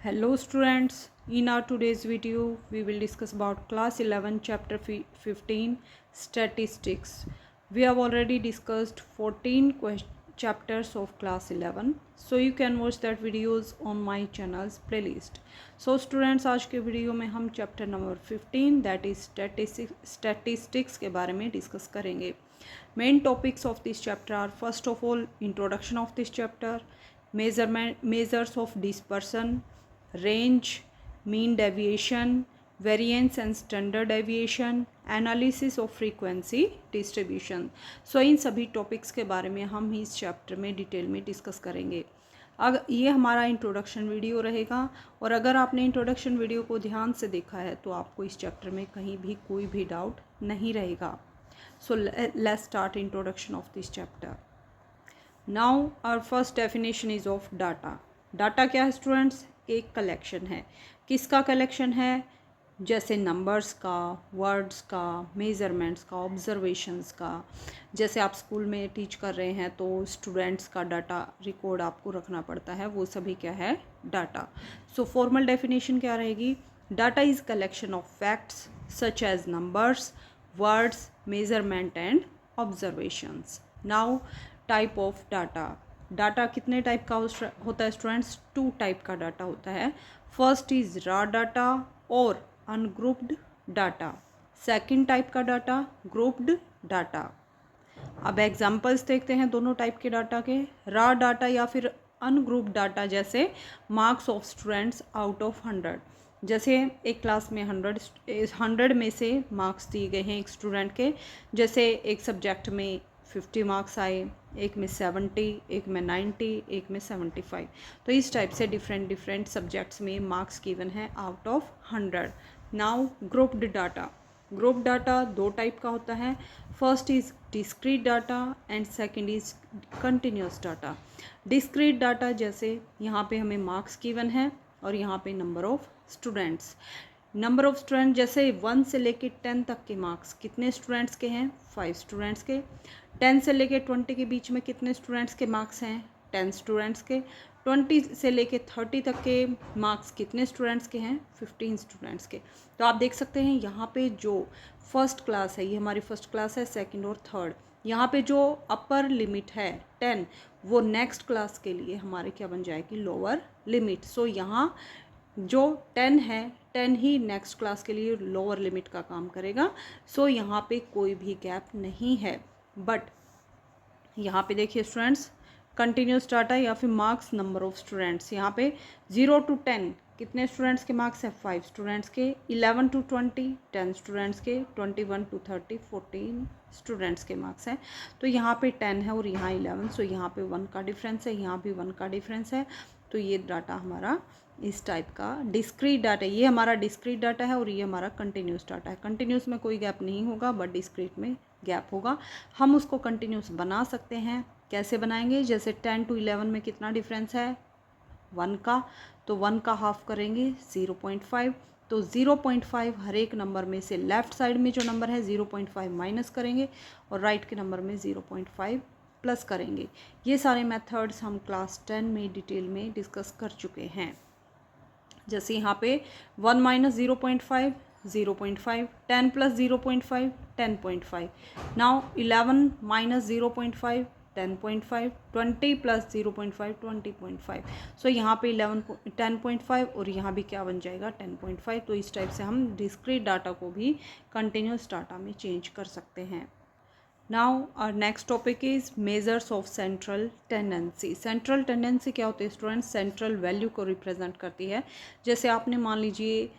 Hello students, in our today's video we will discuss about class 11 chapter 15 statistics. We have already discussed 14 chapters of class 11, so you can watch that videos on my channel's playlist. So students, आज के video में हम chapter number 15 that is statistics के बारे में discuss करेंगे. Main topics of this chapter are first of all introduction of this chapter, measures of dispersion, range, mean deviation, variance and standard deviation, analysis of frequency distribution. So इन सभी topics के बारे में हम इस चैप्टर में detail में discuss करेंगे. अगर ये हमारा इंट्रोडक्शन वीडियो रहेगा और अगर आपने इंट्रोडक्शन वीडियो को ध्यान से देखा है तो आपको इस चैप्टर में कहीं भी कोई भी डाउट नहीं रहेगा. So let's start introduction of this chapter. Now our first definition is of data. Data क्या है स्टूडेंट्स? एक कलेक्शन है. किसका कलेक्शन है? जैसे नंबर्स का, वर्ड्स का, मेजरमेंट्स का, ऑब्जर्वेशंस का. जैसे आप स्कूल में टीच कर रहे हैं तो स्टूडेंट्स का डाटा रिकॉर्ड आपको रखना पड़ता है, वो सभी क्या है? डाटा. सो फॉर्मल डेफिनेशन क्या रहेगी? Data is collection of facts such as numbers, words, measurement and observations. Now type of data. Data कितने टाइप का होता है स्टूडेंट्स? 2 टाइप का डाटा होता है. फर्स्ट इज रॉ डाटा और अनग्रुप्ड डाटा. सेकंड टाइप का डाटा ग्रुप्ड डाटा. अब एग्जांपल्स देखते हैं दोनों टाइप के डाटा के. रॉ डाटा या फिर अनग्रुप्ड डाटा, जैसे marks of students out of 100. जैसे एक क्लास में 100 में से मार्क्स दिए गए हैं एक स्टूडेंट के. जैसे एक सब्जेक्ट में 50 मार्क्स आए, एक में 70, एक में 90, एक में 75. तो इस टाइप से डिफरेंट सब्जेक्ट्स में मार्क्स गिवन है out of 100. Now grouped data. Group data 2 type का होता है. First is discrete data and second is continuous data. Discrete data, जैसे यहाँ पे हमें मार्क्स गिवन है और यहाँ पे number of students. Number of student जैसे 1 से लेके 10 तक के मार्क्स कितने स्टूडेंट्स के हैं? 5 स्टूडेंट्स के. 10 से लेके 20 के बीच में कितने स्टूडेंट्स के मार्क्स हैं? 10 स्टूडेंट्स के. 20 से लेके 30 तक के मार्क्स कितने स्टूडेंट्स के हैं? 15 स्टूडेंट्स के. तो आप देख सकते हैं यहाँ पे जो फर्स्ट क्लास है, ये हमारी फर्स्ट क्लास है, सेकंड और थर्ड. यहाँ पे जो अपर लिमिट है 10, वो नेक्स्ट क्लास के लिए हमारे क्या बन जाएगी? Lower limit. सो यहाँ जो 10 है, 10 ही नेक्स्ट क्लास के लिए लोअर लिमिट का काम करेगा. सो यहाँ पे कोई भी गैप नहीं है. बट यहाँ पे देखिए स्टूडेंट्स, कंटिन्यूस डाटा या फिर मार्क्स नंबर ऑफ स्टूडेंट्स. यहाँ पे 0 to 10 कितने स्टूडेंट्स के मार्क्स है? 5 स्टूडेंट्स के. 11 to 20 10 स्टूडेंट्स के. 21 to 30 14 स्टूडेंट्स के मार्क्स हैं. तो यहाँ पे 10 है और यहाँ 11. सो यहाँ पे 1 का डिफरेंस है, यहाँ भी 1 का डिफरेंस है. तो ये डाटा हमारा इस टाइप का डिस्क्रीट डाटा. ये हमारा डिस्क्रीट डाटा है और ये हमारा कंटिन्यूस डाटा है. कंटिन्यूस में कोई गैप नहीं होगा बट डिस्क्रीट में गैप होगा. हम उसको कंटिन्यूस बना सकते हैं. कैसे बनाएंगे? जैसे 10 to 11 में कितना डिफरेंस है? 1 का. तो 1 का हाफ करेंगे 0.5. तो 0.5 हर एक नंबर में से लेफ्ट साइड में जो नंबर है 0.5 माइनस करेंगे और राइट के नंबर में 0.5 प्लस करेंगे. ये सारे मेथड्स हम क्लास 10 में डिटेल में डिस्कस कर चुके हैं. जैसे यहाँ पे 1 minus 0.5 0.5, 10 plus 0.5 10.5. Now 11 minus 0.5 10.5, 20 plus 0.5 20.5. सो यहाँ पे 10.5 और यहाँ भी क्या बन जाएगा? 10.5. तो इस टाइप से हम डिस्क्रीट डाटा को भी कंटिन्यूस डाटा में चेंज कर सकते हैं. Now our next topic is measures of central tendency. Central tendency क्या होती है स्टूडेंट्स? सेंट्रल वैल्यू को रिप्रेजेंट करती है. जैसे आपने मान लीजिए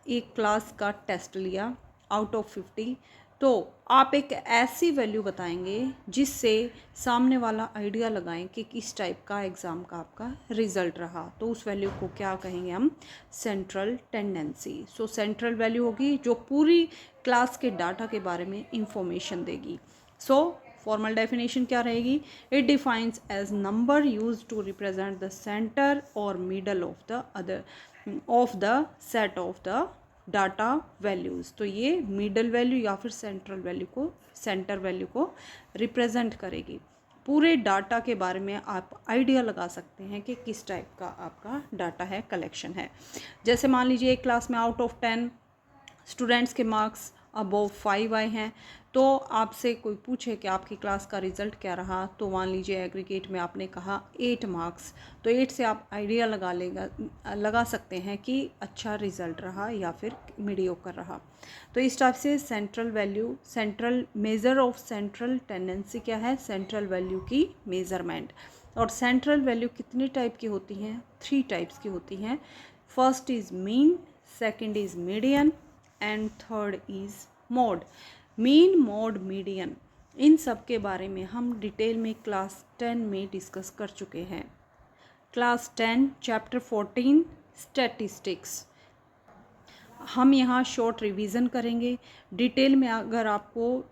एक क्लास का टेस्ट लिया आउट ऑफ 50, तो आप एक ऐसी वैल्यू बताएंगे जिससे सामने वाला आइडिया लगाएं कि किस टाइप का एग्ज़ाम का आपका रिजल्ट रहा. तो उस वैल्यू को क्या कहेंगे हम? Central tendency. सो सेंट्रल वैल्यू होगी जो पूरी क्लास के डाटा के बारे में इंफॉर्मेशन देगी. सो फॉर्मल डेफिनेशन क्या रहेगी? It defines as number use to represent the centre और middle of the set of the data values. तो ये मिडल वैल्यू या फिर सेंटर वैल्यू को रिप्रेजेंट करेगी. पूरे डाटा के बारे में आप आइडिया लगा सकते हैं कि किस टाइप का आपका डाटा है, कलेक्शन है। जैसे मान लीजिए एक क्लास में आउट ऑफ 10 स्टूडेंट्स के मार्क्स अबव 5 आए हैं, तो आपसे कोई पूछे कि आपकी क्लास का रिज़ल्ट क्या रहा, तो मान लीजिए एग्रीगेट में आपने कहा 8 मार्क्स, तो 8 से आप आइडिया लगा सकते हैं कि अच्छा रिज़ल्ट रहा या फिर मीडियोकर रहा। तो इस टाइप से central value, central measure of central tendency क्या है, सेंट्रल वैल्यू की मेज़रमेंट। और सेंट्रल वैल्यू कितने टाइप की होती हैं, 3 टाइप्स की होती हैं। First is mean, second is median and third is mode. Mean, mode, median, इन सब के बारे में हम डिटेल में क्लास 10 में डिस्कस कर चुके हैं। Class 10 chapter 14 statistics. हम यहाँ शॉर्ट रिवीजन करेंगे। डिटेल में अगर आपको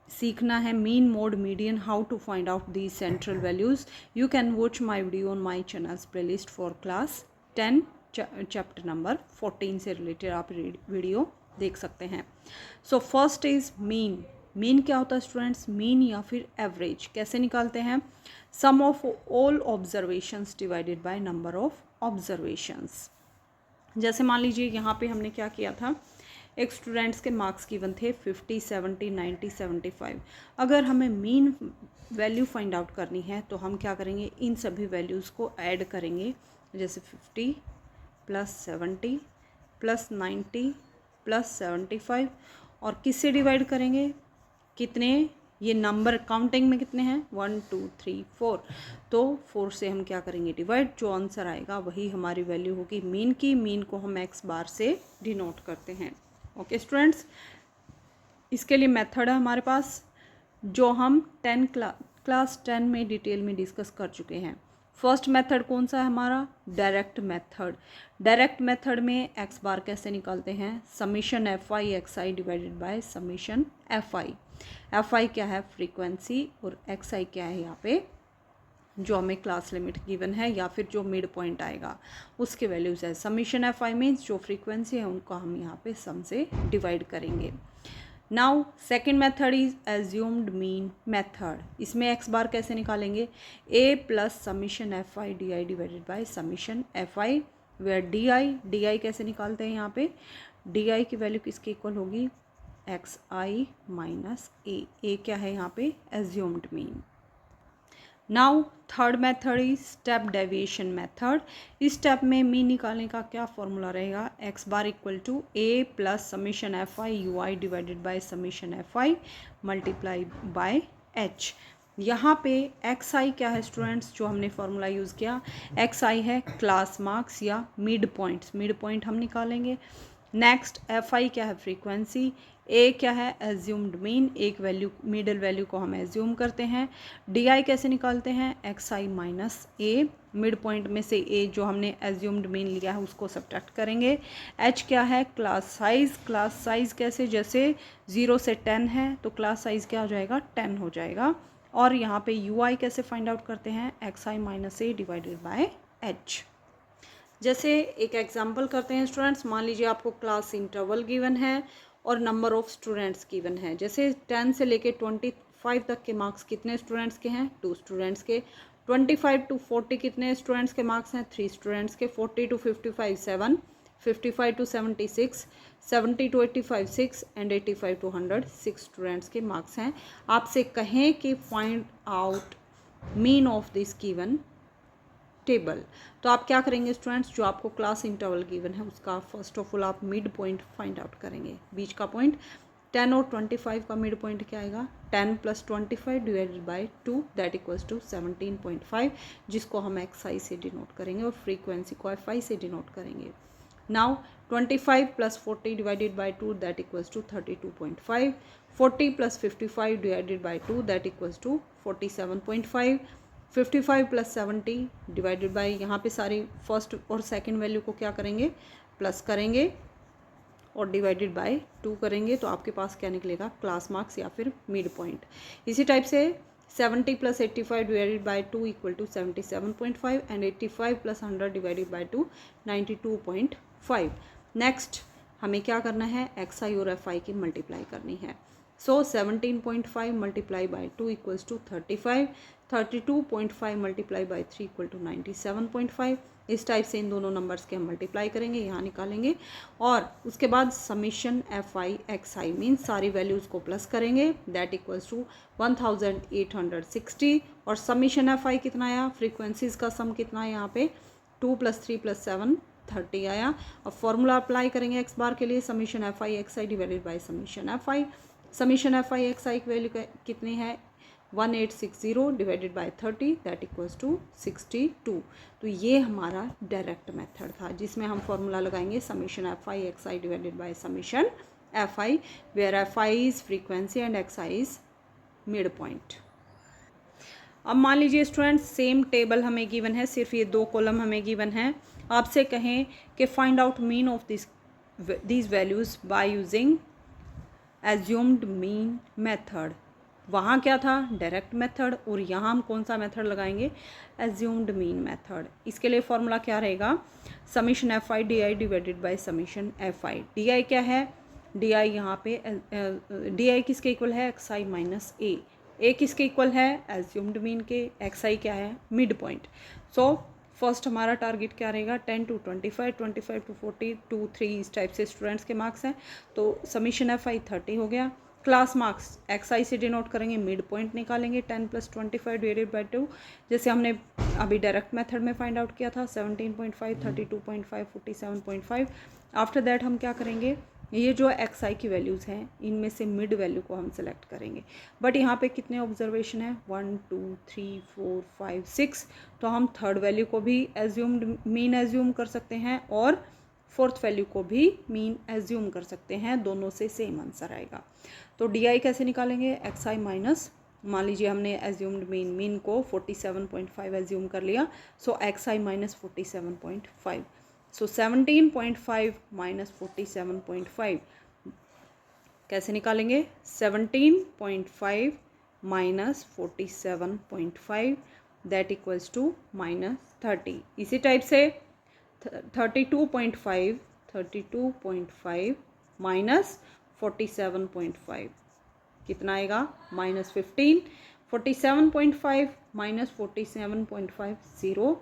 सीखना है mean, mode, median, how to find out these central values, you can watch my video on my channels playlist for class 10 chapter number 14 से रिलेटेड आप वीडियो देख सकते हैं। So first is mean. Mean क्या होता है स्टूडेंट्स? मीन या फिर एवरेज कैसे निकालते हैं? Sum of all observations divided by number of observations. जैसे मान लीजिए यहाँ पे हमने क्या किया था, एक स्टूडेंट्स के मार्क्स गिवन थे 50, 70, 90, 75। अगर हमें मीन वैल्यू फाइंड आउट करनी है तो हम क्या करेंगे, इन सभी वैल्यूज़ को ऐड करेंगे। जैसे 50 प्लस 70 प्लस 90 प्लस 75, और किससे डिवाइड करेंगे, कितने ये नंबर काउंटिंग में कितने हैं, 1 2 3 4, तो 4 से हम क्या करेंगे डिवाइड, जो आंसर आएगा वही हमारी वैल्यू होगी मीन की। मीन को हम x बार से डिनोट करते हैं। ओके स्टूडेंट्स, इसके लिए मेथड है हमारे पास जो हम क्लास 10 में डिटेल में डिस्कस कर चुके हैं। फर्स्ट मेथड कौन सा है हमारा, डायरेक्ट मेथड। डायरेक्ट मेथड में x बार कैसे निकालते हैं, summation F I X I divided by summation F I. F I क्या है, फ्रीक्वेंसी, और एक्स आई क्या है यहाँ पे जो हमें क्लास लिमिट गिवन है या फिर जो मिड पॉइंट आएगा उसके वैल्यूज़ है। समीशन एफ आई मीन्स जो फ्रीक्वेंसी है उनको हम यहाँ पे सम से डिवाइड करेंगे। Now second method is assumed mean method. इसमें एक्स बार कैसे निकालेंगे, A plus summation F I D I divided by summation F I, where D I कैसे निकालते हैं, यहाँ पे डी आई की वैल्यू किसके इक्वल होगी, एक्स आई माइनस ए क्या है यहाँ पे, assumed mean. Now third method is step deviation method. इस स्टेप में मीन निकालने का क्या फॉर्मूला रहेगा, X bar equal to A plus summation F I U I divided by summation F I multiply by H. यहाँ पे X I क्या है स्टूडेंट्स, जो हमने फॉर्मूला यूज़ किया, एक्स आई है क्लास मार्क्स या मिड पॉइंट्स, मिड पॉइंट हम निकालेंगे। नेक्स्ट एफ आई क्या है, फ्रीक्वेंसी, ए क्या है, एज्यूम्ड मीन, एक वैल्यू मिडल वैल्यू को हम एज्यूम करते हैं। डी आई कैसे निकालते हैं, एक्स आई माइनस ए, मिड पॉइंट में से ए जो हमने एज्यूम्ड मीन लिया है उसको सब्ट्रैक्ट करेंगे। एच क्या है, क्लास साइज, क्लास साइज कैसे, जैसे 0 से 10 है तो क्लास साइज क्या हो जाएगा, 10 हो जाएगा। और यहाँ पे यू आई कैसे फाइंड आउट करते हैं, x I minus A divided by H. जैसे एक एग्जाम्पल करते हैं स्टूडेंट्स, मान लीजिए आपको क्लास इंटरवल गिवन है और नंबर ऑफ़ स्टूडेंट्स गिवन है। जैसे 10 से लेके 25 तक के मार्क्स कितने स्टूडेंट्स के हैं, 2 स्टूडेंट्स के। 25 to 40 कितने स्टूडेंट्स के मार्क्स हैं, 3 स्टूडेंट्स के। 40 to 55 7, 55 to 76, 70 to 85 6 and 85 to 100 6 students के मार्क्स हैं। आपसे कहें कि find out mean of this given table, तो आप क्या करेंगे स्टूडेंट्स, जो आपको क्लास इंटरवल गिवन है उसका फर्स्ट ऑफ ऑल आप मिड पॉइंट फाइंड आउट करेंगे। बीच का पॉइंट 10 और 25 का मिड पॉइंट क्या आएगा, 10 plus 25 divided by 2 that equals to 17.5, जिसको हम एक्स आई से डिनोट करेंगे और फ्रीक्वेंसी को एफ आई से डिनोट करेंगे। Now 25 plus 40 divided by 2 that equals to 32.5, 40 plus 55 divided by 2 that equals to 47.5, 55 plus 70 divided by, यहाँ पे सारी फर्स्ट और सेकंड वैल्यू को क्या करेंगे, प्लस करेंगे और डिवाइडेड बाय 2 करेंगे, तो आपके पास क्या निकलेगा, क्लास मार्क्स या फिर मिड पॉइंट। इसी टाइप से 70 plus 85 divided by 2 equal to 77.5 and 85 plus 100 divided by 2 92.5। Next हमें क्या करना है, एक्स आई और एफ आई की मल्टीप्लाई करनी है। So 17.5 multiply by 2 equals to 35, 32.5 multiply by 3 equal to 97.5। इस टाइप से इन दोनों नंबर्स के हम मल्टीप्लाई करेंगे, यहाँ निकालेंगे और उसके बाद summation F I X I means सारी वैल्यूज़ को प्लस करेंगे, दैट इक्वल्स टू 1860। और समीशन एफ आई कितना आया, फ्रीक्वेंसीज का सम कितना है यहाँ पे 2 + 3 + 7 30 आया। अब फॉर्मूला अप्लाई करेंगे एक्स बार के लिए, summation F I X I divided by summation F I. Summation F I X I की वैल्यू कितनी है 1860 divided by 30 that equals to 62। तो ये हमारा डायरेक्ट मेथड था जिसमें हम फॉर्मूला लगाएंगे summation F I X I divided by summation F I, where F I is frequency and X I is mid point. अब मान लीजिए स्टूडेंट्स सेम टेबल हमें गिवन है, सिर्फ ये 2 कॉलम हमें गिवन है। आपसे कहें कि find out mean of this values by using assumed mean method. वहाँ क्या था डायरेक्ट मेथड और यहाँ हम कौन सा मेथड लगाएंगे एज्यूम्ड मीन मेथड। इसके लिए फॉर्मूला क्या रहेगा summation F I D I divided by summation F I. D आई क्या है, डी आई यहाँ पे डी आई किसके इक्वल है एक्स आई माइनस ए किसके इक्वल है एज्यूम्ड मीन के, एक्स आई क्या है मिड पॉइंट। सो फर्स्ट हमारा टारगेट क्या रहेगा 10 to 25, 25 to 40, 2, 3 इस टाइप से स्टूडेंट्स के मार्क्स हैं। तो समीशन एफ आई 30 हो गया। क्लास मार्क्स एक्स आई से डिनोट करेंगे, मिड पॉइंट निकालेंगे 10 + 25 डिवाइडेड बाई 2 जैसे हमने अभी डायरेक्ट मेथड में फाइंड आउट किया था 17.5, 32.5, 47.5। आफ्टर दैट हम क्या करेंगे ये जो एक्स आई की वैल्यूज़ हैं इनमें से मिड वैल्यू को हम सेलेक्ट करेंगे। बट यहाँ पे कितने ऑब्जर्वेशन है 1, 2, 3, 4, 5, 6। तो हम थर्ड वैल्यू को भी एज्यूम्ड मीन एज्यूम कर सकते हैं और फोर्थ वैल्यू को भी मीन एज्यूम कर सकते हैं, दोनों से सेम आंसर आएगा। तो डी आई कैसे निकालेंगे एक्स आई माइनस, मान लीजिए हमने एज्यूम्ड मीन को 47.5 एज्यूम कर लिया, सो एक्स आई माइनस 47.5। सो 17.5 माइनस 47.5 कैसे निकालेंगे 17.5 माइनस 47.5 दैट इक्वल्स टू -30। इसी टाइप से 32.5 माइनस 47.5 कितना आएगा -15। 47.5 माइनस 47.5 0।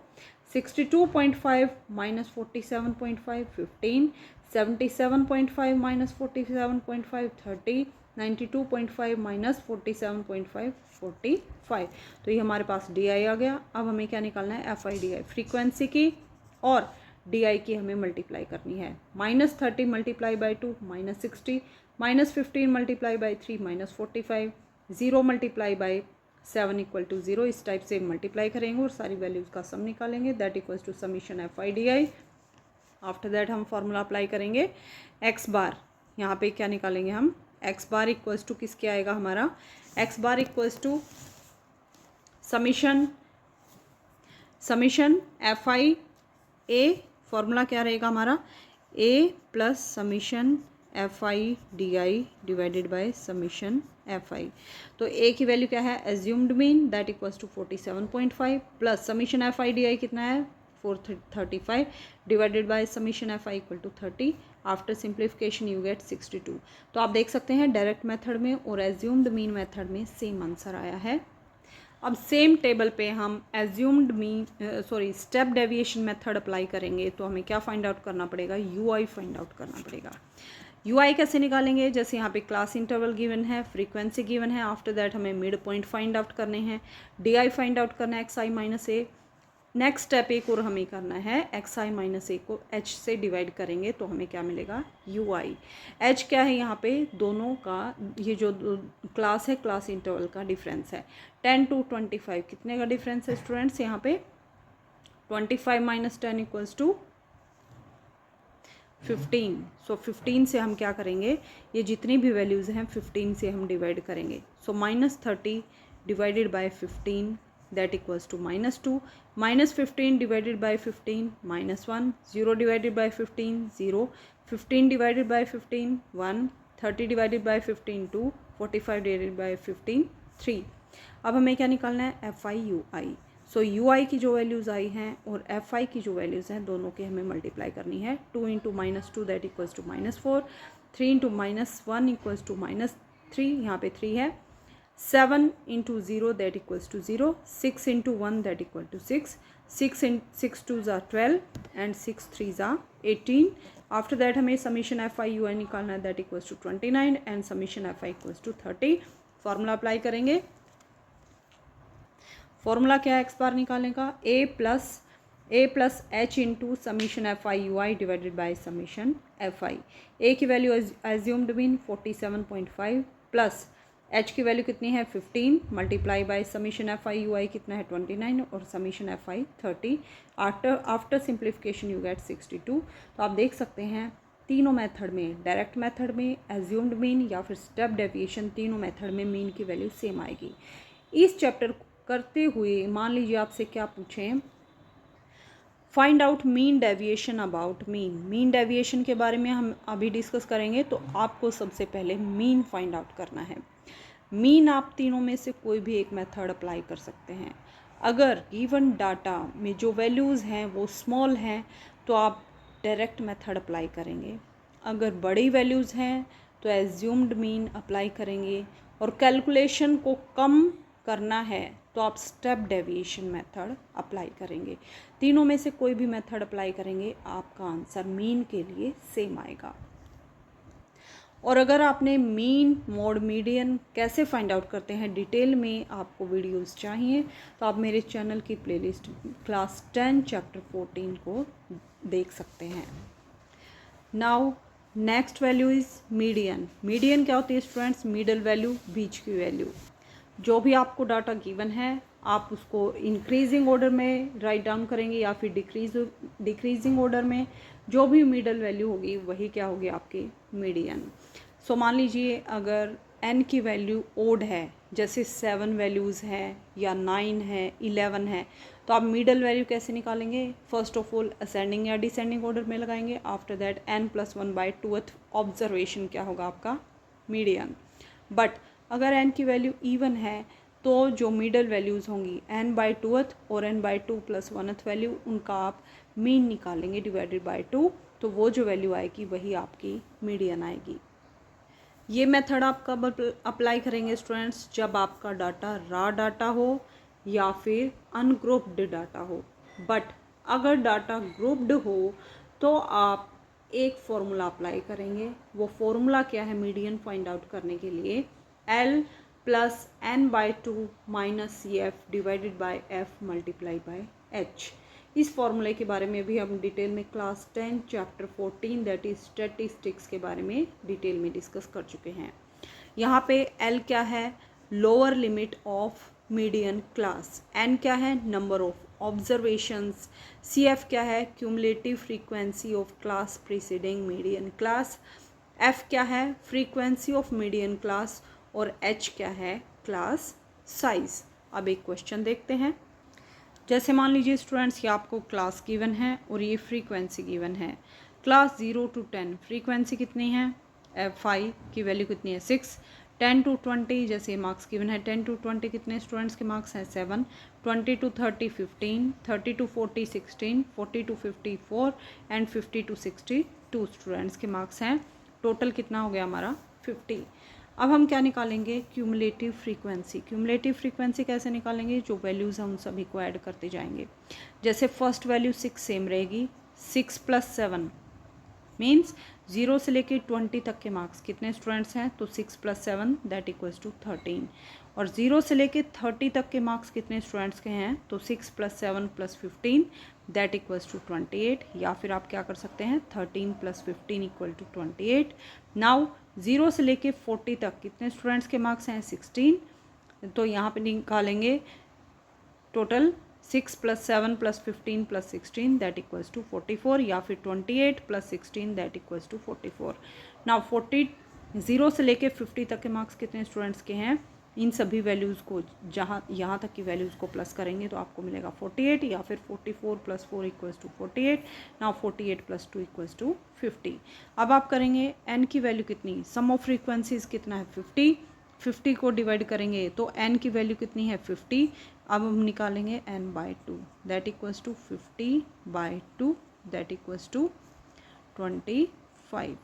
62.5 माइनस 47.5 15। 77.5 माइनस 47.5 30। 92.5 माइनस 47.5 45। तो ये हमारे पास डी आई आ गया। अब हमें क्या निकालना है F I D I, frequency की और डी आई की हमें मल्टीप्लाई करनी है। -30 multiply by 2 -60, -15 multiply by 3 -45, 0 multiply by 7 equal to 0। इस टाइप से मल्टीप्लाई करेंगे और सारी वैल्यूज़ का सम निकालेंगे that equals to summation F I D I. After that हम फॉर्मूला अप्लाई करेंगे एक्स बार, यहाँ पे क्या निकालेंगे हम एक्स बार इक्वल्स टू किसके आएगा हमारा X bar equals to summation F I A. Formula क्या रहेगा हमारा A plus summation F I D I divided by summation F I. तो ए की वैल्यू क्या है assumed mean that equals to 47.5 plus summation F I D I कितना है 435 divided by summation F I equal to 30। After simplification you get 62। तो आप देख सकते हैं डायरेक्ट मेथड में और एज्यूम्ड मीन मेथड में सेम आंसर आया है। अब सेम टेबल पे हम assumed step deviation method apply करेंगे तो हमें क्या फाइंड आउट करना पड़ेगा यू आई फाइंड आउट करना पड़ेगा। यू आई कैसे निकालेंगे जैसे यहाँ पे क्लास इंटरवल गिवन है, फ्रीक्वेंसी गिवन है, आफ्टर दैट हमें मिड पॉइंट फाइंड आउट करने हैं, डी आई फाइंड आउट करना है एक्स आई माइनस ए। नेक्स्ट स्टेप एक और हमें करना है एक्स आई माइनस ए को एच से डिवाइड करेंगे तो हमें क्या मिलेगा यू आई। एच क्या है यहाँ पे दोनों का ये जो क्लास है क्लास इंटरवल का डिफरेंस है 10 to 25 कितने का डिफरेंस है स्टूडेंट्स यहाँ पे 25 माइनस 10 इक्वल्स टू 15। सो 15 से हम क्या करेंगे ये जितनी भी वैल्यूज़ हैं 15 से हम डिवाइड करेंगे। So -30 divided by 15 that equals to -2। -15 divided by 15 -1। 0 divided by 15 0। 15 divided by 15 1। 30 divided by 15 2। 45 divided by 15 3। अब हमें क्या निकालना है F I U I. So U I की जो वैल्यूज़ आई हैं और एफ आई की जो वैल्यूज़ हैं दोनों के हमें मल्टीप्लाई करनी है। 2 × -2 that equals to -4। 3 × -1 equals to 3, यहाँ पे 3 है। 7 into 0 that equals to 0, 6 into 1 that equal to 6, 6 2s are 12 and 6 3s are 18. After that हमें summation fi ui निकालना है, that equals to 29 and summation fi equals to 30. Formula apply करेंगे। Formula क्या है X bar निकालने का, a plus H into summation F I U I divided by summation F I. A की value assumed mean 47.5 plus H की value कितनी है 15 multiply by summation F I U I कितना है 29 और summation F I 30। After simplification you get 62। तो आप देख सकते हैं तीनों मेथड में, डायरेक्ट मेथड में, एज्यूम्ड मीन या फिर स्टेप डेविएशन, तीनों मेथड में मीन की वैल्यू सेम आएगी। इस चैप्टर करते हुए मान लीजिए आपसे क्या पूछें, find out mean deviation about mean. Mean deviation के बारे में हम अभी डिस्कस करेंगे, तो आपको सबसे पहले मीन फाइंड आउट करना है। मीन आप तीनों में से कोई भी एक मेथड अप्लाई कर सकते हैं। अगर गिवन डाटा में जो वैल्यूज़ हैं वो स्मॉल हैं तो आप डायरेक्ट मेथड अप्लाई करेंगे, अगर बड़ी वैल्यूज़ हैं तो एज्यूम्ड मीन अप्लाई करेंगे, और कैलकुलेशन को कम करना है तो आप स्टेप डेविएशन मेथड अप्लाई करेंगे। तीनों में से कोई भी मेथड अप्लाई करेंगे आपका आंसर मीन के लिए सेम आएगा। और अगर आपने मीन, मोड, मीडियन कैसे फाइंड आउट करते हैं डिटेल में आपको वीडियोस चाहिए तो आप मेरे चैनल की प्लेलिस्ट क्लास 10 चैप्टर 14 को देख सकते हैं। Now next value is median. Median क्या होती है स्टूडेंट्स? मिडल वैल्यू, बीच की वैल्यू। जो भी आपको डाटा गिवन है आप उसको इंक्रीजिंग ऑर्डर में राइट डाउन करेंगे या फिर डिक्रीजिंग ऑर्डर में। जो भी मिडल वैल्यू होगी वही क्या होगी आपकी मीडियन। सो मान लीजिए अगर n की वैल्यू ओड है, जैसे 7 वैल्यूज़ है या 9 है, 11 है, तो आप मिडल वैल्यू कैसे निकालेंगे? फर्स्ट ऑफ ऑल असेंडिंग या डिसेंडिंग ऑर्डर में लगाएंगे। आफ्टर दैट n+1/2 ऑब्जर्वेशन क्या होगा आपका मीडियन। बट अगर n की वैल्यू इवन है तो जो मिडल वैल्यूज़ होंगी n/2 और n/2 + 1 वैल्यू, उनका आप मीन निकालेंगे डिवाइडेड बाय 2, तो वो जो वैल्यू आएगी वही आपकी मीडियन आएगी। ये मेथड आप कब अप्लाई करेंगे स्टूडेंट्स? जब आपका डाटा रॉ डाटा हो या फिर अनग्रुप्ड डाटा हो। बट अगर डाटा ग्रुप्ड हो तो आप एक फॉर्मूला अप्लाई करेंगे। वो फॉर्मूला क्या है मीडियन फाइंड आउट करने के लिए? L + n/2 - CF divided by F multiply by H। इस फॉर्मूले के बारे में भी हम डिटेल में class 10 chapter 14 that is statistics के बारे में डिटेल में डिस्कस कर चुके हैं। यहाँ पे L क्या है? Lower limit of median class. N क्या है? Number of observations. CF क्या है? Cumulative frequency of class preceding median class. F क्या है? Frequency of median class. और H क्या है? Class size. अब एक क्वेश्चन देखते हैं। जैसे मान लीजिए स्टूडेंट्स, ये आपको क्लास गिवन है और ये फ्रीक्वेंसी गिवन है। क्लास 0 to 10 फ्रीक्वेंसी कितनी है? 5 की वैल्यू कितनी है? 6। 10 to 20 जैसे मार्क्स गिवन है, 10 to 20 कितने स्टूडेंट्स के मार्क्स हैं? 7। 20 to 30 15, 30 to 40 16, 40 to 54 and 50 to 62 students के मार्क्स हैं। टोटल कितना हो गया हमारा? 50। अब हम क्या निकालेंगे? Cumulative frequency. क्यूमुलेटिव फ्रीक्वेंसी कैसे निकालेंगे? जो वैल्यूज़ हैं उन सभी को ऐड करते जाएंगे। जैसे फर्स्ट वैल्यू 6 सेम रहेगी, 6 + 7 मीन्स 0 से लेके 20 तक के मार्क्स कितने स्टूडेंट्स हैं? तो 6 + 7 दैट इक्वल्स टू 13। और 0 से लेके 30 तक के मार्क्स कितने स्टूडेंट्स के हैं? तो 6 + 7 + 15 दैट इक्वल्स टू 28। या फिर आप क्या कर सकते हैं? 13 + 15 = 28। नाउ 0 से लेके 40 तक कितने स्टूडेंट्स के मार्क्स हैं? 16। तो यहाँ पे निकालेंगे टोटल 6 + 7 + 15 + 16 दैट इक्वल्स टू 44, या फिर 28 + 16 दैट इक्वल्स टू 44। नाउ 0 से लेके 50 तक के मार्क्स कितने स्टूडेंट्स के हैं? इन सभी वैल्यूज़ को जहाँ यहाँ तक की वैल्यूज़ को प्लस करेंगे तो आपको मिलेगा 48, या फिर 44 + 4 = 48। नाउ 48 + 2 = 50। अब आप करेंगे n की वैल्यू कितनी? सम ऑफ फ्रीक्वेंसीज कितना है? 50। 50 को डिवाइड करेंगे तो n की वैल्यू कितनी है? 50। अब हम निकालेंगे n/2 that equals to 50/2 that equals to 25।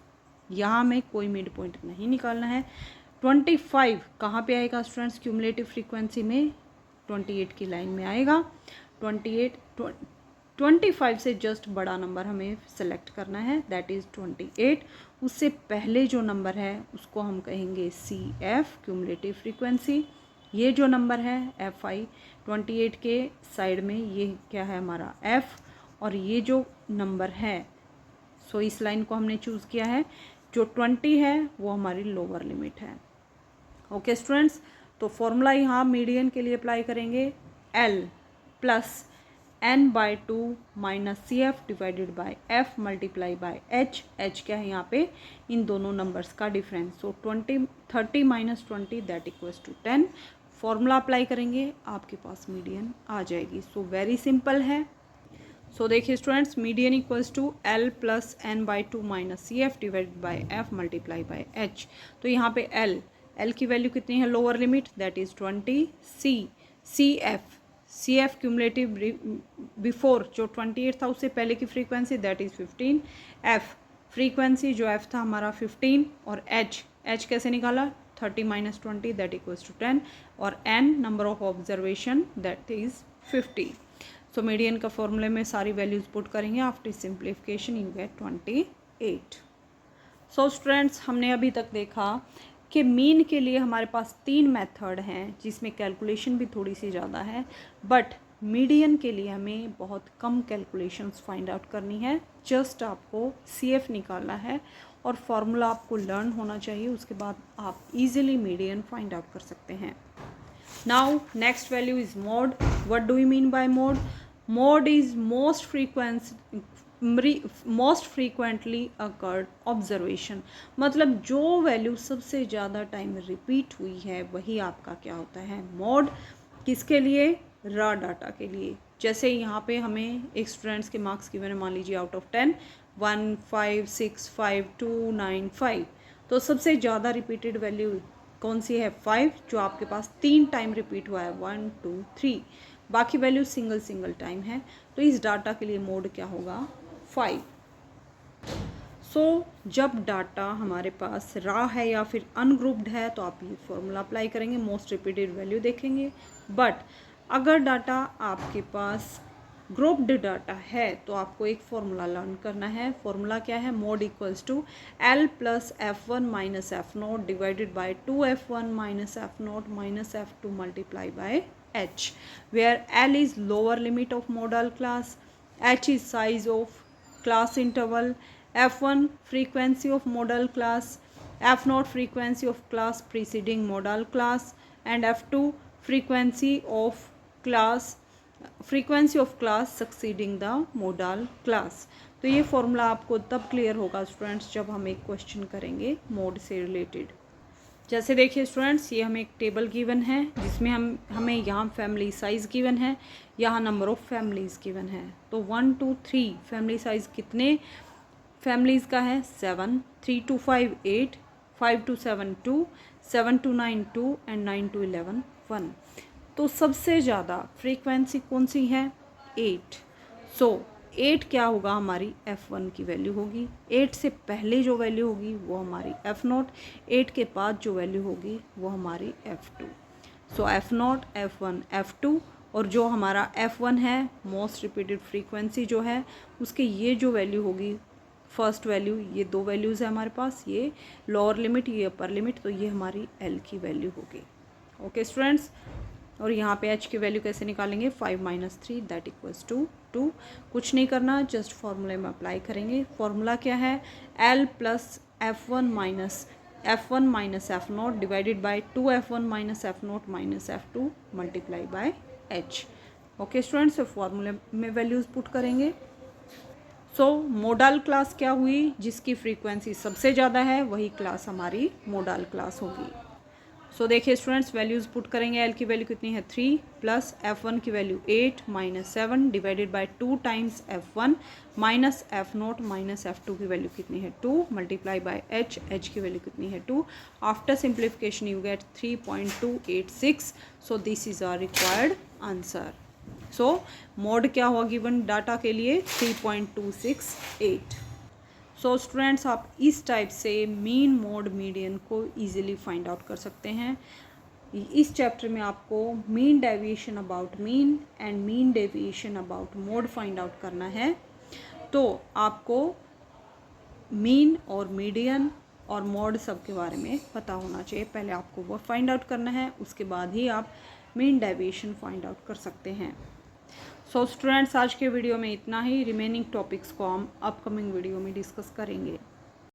यहाँ में कोई मिड पॉइंट नहीं निकालना है। 25 कहाँ पे आएगा स्टूडेंट्स? क्यूमुलेटिव फ्रीक्वेंसी में 28 की लाइन में आएगा। 25 से जस्ट बड़ा नंबर हमें सेलेक्ट करना है, दैट इज़ 28। उससे पहले जो नंबर है उसको हम कहेंगे CF क्यूमुलेटिव फ्रीक्वेंसी। ये जो नंबर है FI 28 के साइड में, ये क्या है हमारा F, और ये जो नंबर है, सो इस लाइन को हमने चूज़ किया है। जो 20 है वो हमारी लोअर लिमिट है। ओके स्टूडेंट्स, तो फॉर्मूला यहाँ मीडियन के लिए अप्लाई करेंगे, L plus n/2 minus CF divided by F multiply by H क्या है यहाँ पे? इन दोनों नंबर्स का difference. So 30 minus 20 that equals to 10। Formula apply करेंगे, आपके पास मीडियन आ जाएगी। सो वेरी सिंपल है। सो देखिए students, median equals to L plus n/2 minus CF divided by F multiply by H। तो यहाँ पे L की वैल्यू कितनी है? Lower limit, that is 20। CF cumulative before जो 28 था उससे पहले की frequency, that is 15। F frequency जो F था हमारा 15, और H कैसे निकाला? 30 माइनस 20 दैट इक्वल्स टू 10, और N number of observation that is 50। So median का फॉर्मूले में सारी वैल्यूज पुट करेंगे, after simplification you gate 28। So students, हमने अभी तक देखा कि मीन के लिए हमारे पास 3 मेथड हैं, जिसमें कैलकुलेशन भी थोड़ी सी ज़्यादा है, बट मीडियन के लिए हमें बहुत कम कैलकुलेशंस फाइंड आउट करनी है। जस्ट आपको CF निकालना है और फार्मूला आपको लर्न होना चाहिए, उसके बाद आप इजीली मीडियन फाइंड आउट कर सकते हैं। Now next value is mode. What do you mean by mode? Mode is most frequently occurred observation. मतलब जो वैल्यू सबसे ज़्यादा टाइम रिपीट हुई है वही आपका क्या होता है? मोड। किसके लिए? रॉ डाटा के लिए। जैसे यहाँ पे हमें एक स्टूडेंट्स के मार्क्स गिवन है, मान लीजिए आउट ऑफ 10 1 5 6 5 2 9 5, तो सबसे ज़्यादा रिपीटेड वैल्यू कौन सी है? 5, जो आपके पास 3 टाइम रिपीट हुआ है, 1 2 3। बाकी वैल्यू सिंगल टाइम है, तो इस डाटा के लिए मोड क्या होगा? 5। सो जब डाटा हमारे पास रॉ है या फिर अनग्रुप्ड है तो आप ये फॉर्मूला अप्लाई करेंगे, मोस्ट रिपीटेड वैल्यू देखेंगे। बट अगर डाटा आपके पास ग्रुप्ड डाटा है तो आपको एक फॉर्मूला लर्न करना है। फॉर्मूला क्या है? Mode equals to L plus F1 minus F0 divided by 2F1 minus F0 minus F2 multiply by H, where L is lower limit of modal class, H is size of class interval, F1 frequency of modal class, F0 frequency of class preceding modal class, and F2 frequency of class succeeding the modal class। तो ये formula आपको तब clear होगा students जब हम एक question करेंगे mode से रिलेटेड। जैसे देखिए स्टूडेंट्स, ये हमें एक टेबल गिवन है जिसमें हमें यहाँ फैमिली साइज़ गिवन है, यहाँ नंबर ऑफ फैमिलीज़ गिवन है। तो 1 2 3 फैमिली साइज़ कितने फैमिलीज़ का है? 7, 3 to 5 8, 5 to 7 2, 7 to 9 2, and 9 to 11 1। तो सबसे ज़्यादा फ्रीक्वेंसी कौन सी है? 8। सो 8 क्या होगा? हमारी F1 की वैल्यू होगी। 8 से पहले जो वैल्यू होगी वो हमारी F0, 8 के बाद जो वैल्यू होगी वो हमारी F2। सो F0 F1 F2, और जो हमारा F1 है मोस्ट रिपीटेड फ्रीक्वेंसी जो है उसके ये जो वैल्यू होगी, फर्स्ट वैल्यू, ये 2 वैल्यूज़ है हमारे पास, ये लोअर लिमिट ये अपर लिमिट, तो ये हमारी L की वैल्यू होगी। ओके स्टूडेंट्स, और यहाँ पे H की वैल्यू कैसे निकालेंगे? 5 माइनस 3 दैट इक्वल्स टू 2। कुछ नहीं करना, जस्ट फॉर्मूले में अप्लाई करेंगे। फॉर्मूला क्या है? L plus F1 minus F0 divided by 2F1 minus F0 minus F2 multiply by H। Okay students, फॉर्मूले में वैल्यूज़ पुट करेंगे। सो मोडल क्लास क्या हुई? जिसकी फ्रीक्वेंसी सबसे ज़्यादा है वही क्लास हमारी मोडल क्लास होगी। सो देखिए स्टूडेंट्स, वैल्यूज़ पुट करेंगे। L की वैल्यू कितनी है? 3 प्लस F1 की value 8 minus 7 divided by 2 times F1 minus F0 minus F2 की वैल्यू कितनी है? 2 मल्टीप्लाई बाय H की वैल्यू कितनी है? 2। After simplification you get 3.286। So this is our required answer. So mode क्या हुआ गिवन डाटा के लिए? 3.268। सो स्टूडेंट्स, आप इस टाइप से मीन, मोड, मीडियन को इजीली फाइंड आउट कर सकते हैं। इस चैप्टर में आपको mean deviation about mean and mean deviation about mode find out करना है। तो आपको मीन और मीडियन और मोड सब के बारे में पता होना चाहिए। पहले आपको वो फाइंड आउट करना है, उसके बाद ही आप मीन डेविएशन फाइंड आउट कर सकते हैं। सो स्टूडेंट्स, आज के वीडियो में इतना ही। रिमेनिंग टॉपिक्स को हम अपकमिंग वीडियो में डिस्कस करेंगे।